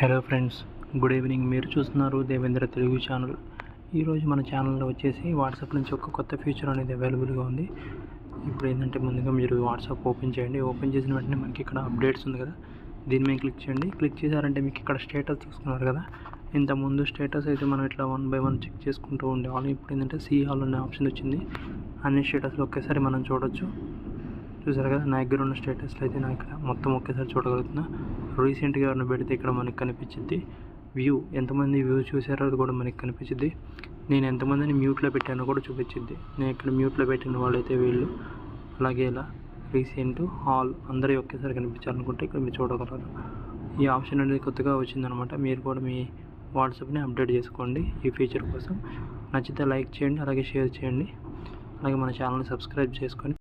Hello friends, good evening. మీరు చూస్తున్నారు Devendra Telugu channel. ఈరోజు మన ఛానల్లో వచ్చేసి వాట్సాప్ నుంచి ఒక కొత్త ఫీచర్ అనేది అవైలబుల్గా ఉంది. ఇప్పుడు ఏంటంటే ముందుగా మీరు వాట్సాప్ ఓపెన్ చేయండి. ఓపెన్ చేసిన వెంటనే మనకి ఇక్కడ అప్డేట్స్ ఉంది కదా, దీని మీద క్లిక్ చేయండి. క్లిక్ చేశారంటే మీకు ఇక్కడ స్టేటస్ చూస్తున్నారు కదా, ఇంతకుముందు స్టేటస్ అయితే మనం ఇట్లా 1 by 1 చెక్ చేసుకుంటూ ఉండేవాళ్ళం. ఇప్పుడు ఏంటంటే సీ ఆల్ అనే ఆప్షన్ వచ్చింది. అన్ని స్టేటస్లు ఒకేసారి మనం చూడొచ్చు. చూసారు కదా, నా దగ్గర ఉన్న స్టేటస్లో అయితే నాకు ఇక్కడ మొత్తం ఒకేసారి చూడగలుగుతున్నా. రీసెంట్గా ఎవరిని పెడితే ఇక్కడ మనకి కనిపించింది. వ్యూ ఎంతమంది వ్యూ చూసారో అది కూడా మనకి కనిపించింది. నేను ఎంతమందిని మ్యూట్లో పెట్టానో కూడా చూపించింది. నేను ఇక్కడ మ్యూట్లో పెట్టిన వాళ్ళైతే వీళ్ళు, అలాగే ఇలా రీసెంట్ ఆల్ అందరూ ఒకేసారి కనిపించాలనుకుంటే ఇక్కడ మీరు చూడగలరు. ఈ ఆప్షన్ అనేది కొత్తగా వచ్చిందనమాట. మీరు కూడా మీ వాట్సాప్ని అప్డేట్ చేసుకోండి ఈ ఫీచర్ కోసం. నచ్చితే లైక్ చేయండి, అలాగే షేర్ చేయండి, అలాగే మన ఛానల్ని సబ్స్క్రైబ్ చేసుకొని